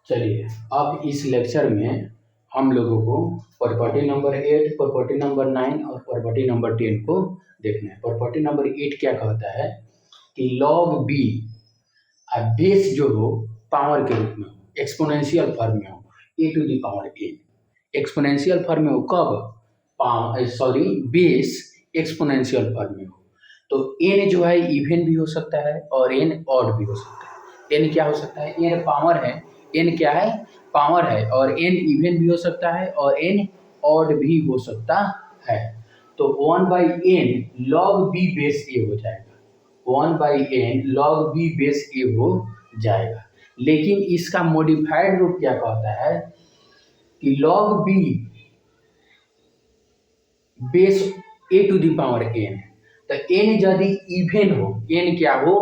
चलिए अब इस लेक्चर में हम लोगों को प्रॉपर्टी नंबर 8, प्रॉपर्टी नंबर 9 और प्रॉपर्टी नंबर 10 को देखना है। प्रॉपर्टी नंबर 8 क्या कहता है कि log b बेस जो हो पावर के रूप में हो, एक्सपोनेंशियल फॉर्म में हो, a to the power n। Exponential form में हो कब? बेस एक्सपोनेंशियल फॉर्म में हो तो n जो है इवन भी हो सकता है और n ऑड भी हो सकता है। n क्या हो सकता है? n पावर है, n क्या है? पावर है, और n इवन भी हो सकता है और n ऑड भी हो सकता है। तो 1/n log b base a हो जाएगा, 1/n log b base a हो जाएगा। लेकिन इसका मॉडिफाइड रूप क्या कहता है कि log b base a to the power n। तो n यदि इवन हो, n क्या हो?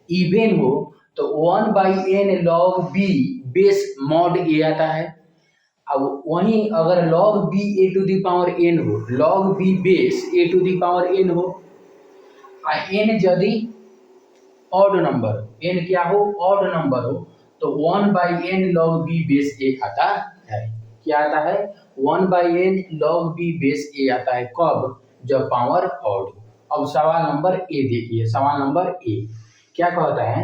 इवन हो, तो 1/n log b base mod a आता है। अब वहीं अगर log b a to the power n हो, log b base a to the power n हो, n यदि ऑड नंबर हो, n क्या हो? ऑड नंबर हो, तो 1/n log b base a आता है। क्या आता है? 1/n log b base a आता है कब? जब पावर ऑड हो। अब सवाल नंबर ए देखिए, सवाल नंबर ए क्या कहता है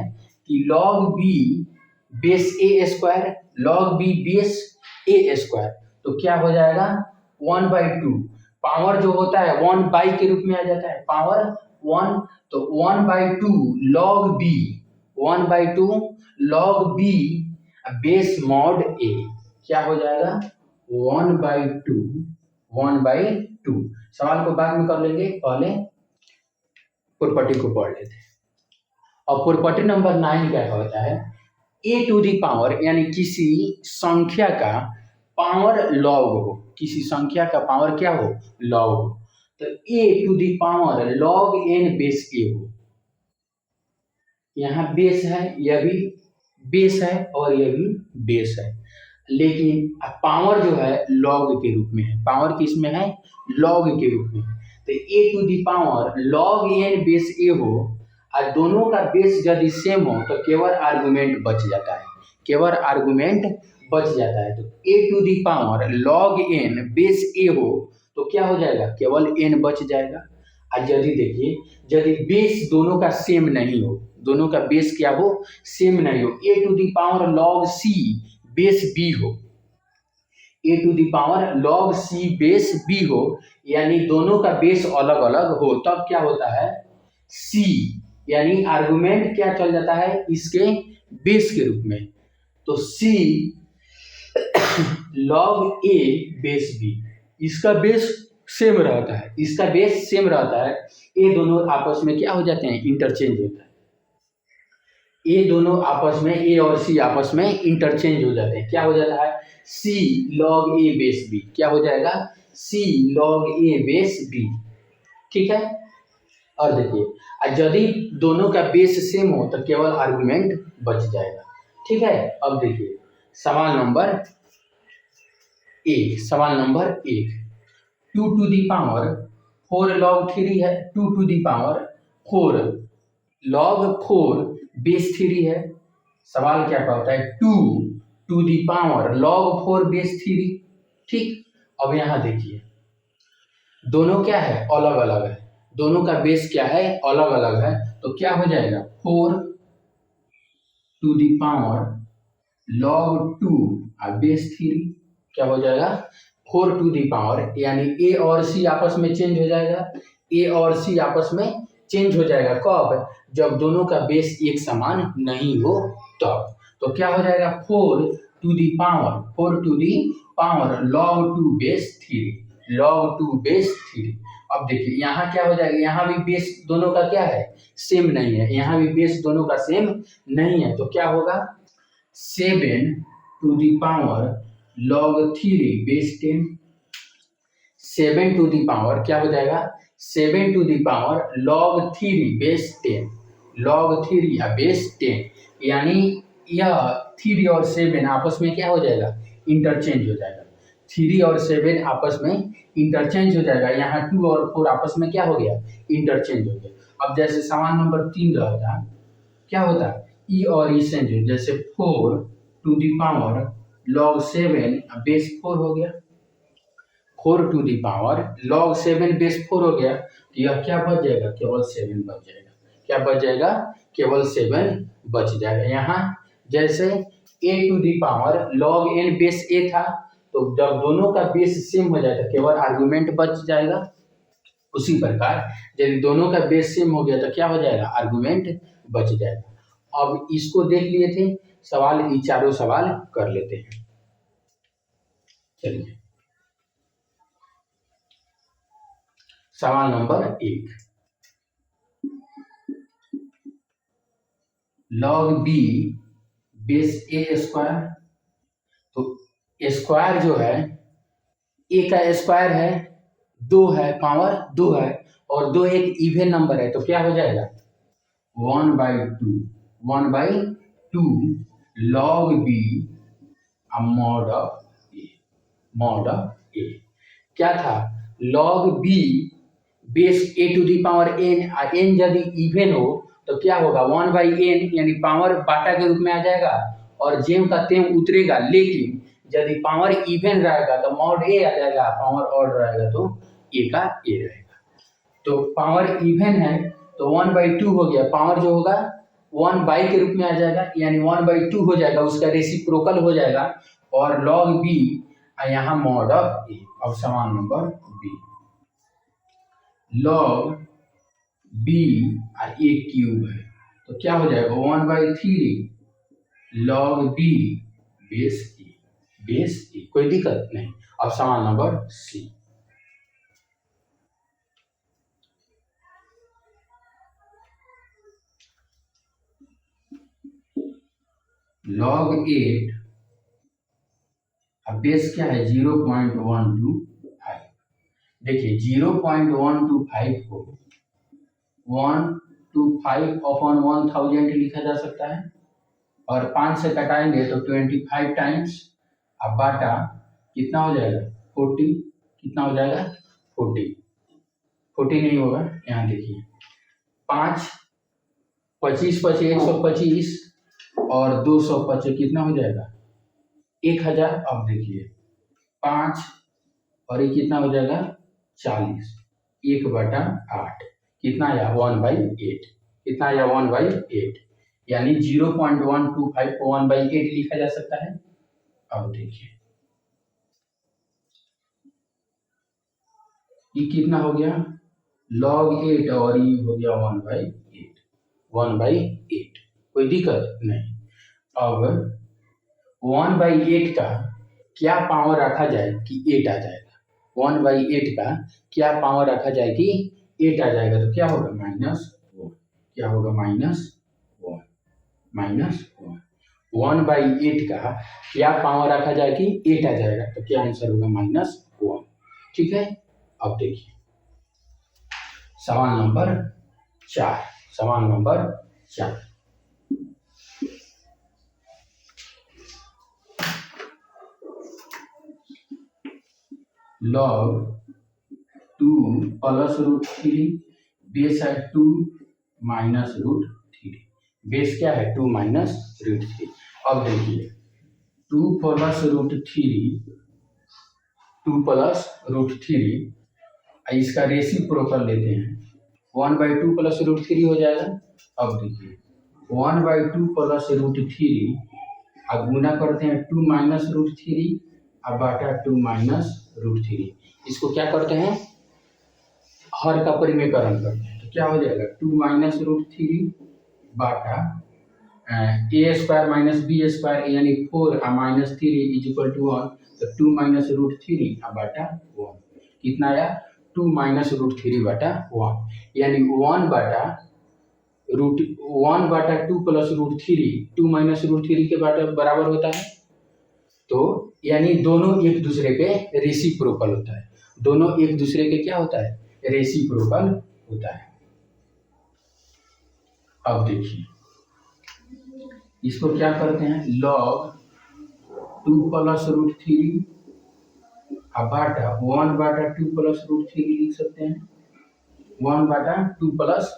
कि log b base a square, log b base a square, तो क्या हो जाएगा? 1/2। पावर जो होता है 1 के रूप में आ जाता है, पावर 1, तो 1/2 log b, 1/2 log b base mod a क्या हो जाएगा? 1/2, 1/2। सवाल को बाद में कर लेंगे, पहले प्रॉपर्टी को पढ़ लेते हैं। और प्रॉपर्टी नंबर 9 क्या कहता है? a टू दी पावर यानी किसी संख्या का पावर लॉग हो, किसी संख्या का पावर क्या हो? लॉग हो, तो a to the power log n base a हो। यहाँ बेस है, यह भी बेस है और यह भी बेस है, लेकिन पावर जो है लॉग के रूप में है। पावर किस में है? लॉग के रूप में। तो a to the power log n base a हो और दोनों का बेस यदि सेम हो तो केवल आर्गुमेंट बच जाता है, केवल आर्गुमेंट बच जाता है। तो a to the power log n base a हो तो क्या हो जाएगा? केवल n बच जाएगा। और यदि देखिए, यदि बेस दोनों का सेम नहीं हो, दोनों का बेस क्या हो? सेम नहीं हो, a to the power log c base b हो, a to the power log c base b हो, यानी दोनों का बेस अलग अलग हो, तब क्या होता है? c यानी आर्गुमेंट क्या चल जाता है? इसके बेस के रूप में। तो c log a base b, इसका बेस सेम रहता है, इसका बेस सेम रहता है। ये दोनों आपस में क्या हो जाते हैं? इंटरचेंज होता है। ये दोनों आपस में, a और c आपस में इंटरचेंज हो जाते हैं। क्या हो जाता है? c log a base b क्या हो जाएगा? c log a base b। ठीक है। और देखिए, यदि दोनों का बेस सेम हो तो केवल आर्गुमेंट बच जाएगा। ठीक है। अब देखिए सवाल नंबर 1, सवाल number 1, 2 to the power 4 log 3 है, 2 to the power 4 log 4 base 3 है। सवाल क्या कहता है? 2 to the power log 4 base 3। ठीक। अब यहाँ देखिए, दोनों क्या है? अलग अलग है, दोनों का बेस क्या है? अलग अलग है, तो क्या हो जाएगा? 4 to the power log 2 base 3 क्या हो जाएगा? 4 टू दी पावर, यानी a और c आपस में चेंज हो जाएगा, a और c आपस में चेंज हो जाएगा कब? जब दोनों का बेस एक समान नहीं हो तब। तो क्या हो जाएगा? 4 to the power, 4 to the power log 2 base 3, log 2 base 3। अब देखिए यहाँ क्या हो जाएगा? यहाँ भी बेस दोनों का क्या है? सेम नहीं है, यहाँ भी बेस दोनों का सेम नहीं है, तो क्या होगा? 7 to the power log 3 base 10। 7 to the power क्या हो जाएगा? 7 to the power log 3 base 10, log 3 या बेस 10, यानी यह 3 और 7 आपस में क्या हो जाएगा? इंटरचेंज हो जाएगा। 3 और 7 आपस में इंटरचेंज हो जाएगा। यहाँ 2 और 4 आपस में क्या हो गया? इंटरचेंज हो गया। अब जैसे सवाल नंबर 3 रहता, क्या होता है? ई और ई चेंज हो, जैसे 4 to the power log 7 base 4 हो गया। 4 to the power log 7 base 4 हो गया, तो यह क्या बच जाएगा, केवल 7 बच जाएगा। क्या बच जाएगा, केवल 7 बच जाएगा। यहाँ जैसे a to the power log n base a था, तो जब दोनों का बेस सेम हो जाएगा केवल आर्गुमेंट बच जाएगा। उसी प्रकार यदि दोनों का बेस सेम हो गया तो क्या हो जाएगा, आर्गुमेंट बच जाएगा। अब इसको देख लिए थे, सवाल ये चारों सवाल कर लेते हैं। चलिए सवाल number 1, log b base a square. तो स्क्वायर जो है a का स्क्वायर है, 2 है, पावर 2 है, और 2 एक इवन नंबर है, तो क्या हो जाएगा 1/2 1/2 log b mod of a। क्या था, log b base a to the power n, n यदि इवन हो तो क्या होगा 1/n, यानी पावर बाटा के रूप में आ जाएगा और जेम का तेम उतरेगा। लेकिन यदि पावर इवन रहेगा तो मॉड a आ जाएगा, पावर ऑड रहेगा तो a का a रहेगा। तो पावर इवन है तो 1/2 हो गया, पावर जो होगा 1/, के रूप में आ जाएगा, यानी 1/2 हो जाएगा, उसका रेसिप्रोकल हो जाएगा, और log b यहाँ मॉड ऑफ a। अब सवाल number b, log b a cube है, तो क्या हो जाएगा 1/3 log b बेस a। कोई दिक्कत नहीं। अब सवाल नंबर c, log 8 अब बेस क्या है 0.125। देखिए 0.125 को 125/1000 लिखा जा सकता है, और 5 से कटाएंगे तो 25 टाइम्स, अब बाटा कितना हो जाएगा 40, कितना हो जाएगा 40 नहीं होगा, यहाँ देखिए 5 25 25 125 और 225 कितना हो जाएगा 1000। अब देखिए 5 और ये कितना हो जाएगा 40, 1/8 कितना आया 1/8, कितना आया 1/8, यानी 0.125 को 1/8 लिखा जा सकता है। अब देखिए ये कितना हो गया log 8 और ये हो गया 1/8, कोई दिक्कत नहीं। अब 1/8 का क्या पावर रखा जाए कि 8 आ जाएगा, 1/8 का क्या पावर रखा जाए कि 8 आ जाएगा, तो क्या होगा -1, क्या होगा -1 1/8 का क्या पावर रखा जाए कि 8 आ जाएगा, तो क्या आंसर होगा -1। ठीक है। अब देखिए सवाल नंबर 4, सवाल नंबर 4, log 2 + √3 बेस है 2 - √3, बेस क्या है 2 - √3। अब देखिए 2 + √3 इसका रेसिप्रोकल लेते हैं, 1/2 + √3 हो जाएगा। अब देखिए 1/2 + √3 अब गुना करते हैं 2 - √3 अब बाटा 2 - √3, इसको क्या करते हैं हर का परिमेयकरण करते हैं, तो क्या हो जाएगा 2 - √3 बाटा a² - b² यानी 4 -3 = 1, तो 2 - √3 बाटा 1 कितना आया 2 - √3 बाटा 1, यानी 1/2 + √3 2 - √3 के बराबर होता है। तो यानी दोनों एक दूसरे के रेसिप्रोकल होता है, दोनों एक दूसरे के क्या होता है रेसिप्रोकल होता है। अब देखिए इसको क्या करते हैं log 2 + √3 बाटा 1/2 + √3 लिख सकते हैं, 1/2 +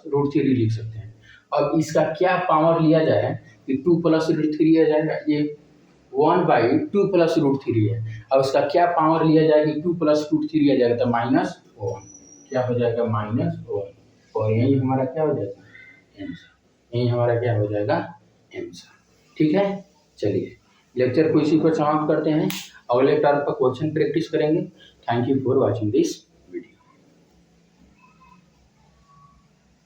√3 लिख सकते हैं। अब इसका क्या पावर लिया जाए कि 2 + √3 आ जाएगा, ये 1/2 + √3 है। अब उसका क्या पावर लिया जाएगा, 2 + √3 लिया जाएगा तो -1, क्या हो जाएगा -1, और यही हमारा क्या हो जाएगा आंसर, यही हमारा क्या हो जाएगा आंसर। ठीक है, चलिए लेक्चर को इसी पर समाप्त करते हैं, अगले टर्म पर क्वेश्चन प्रैक्टिस करेंगे। Thank you for watching this.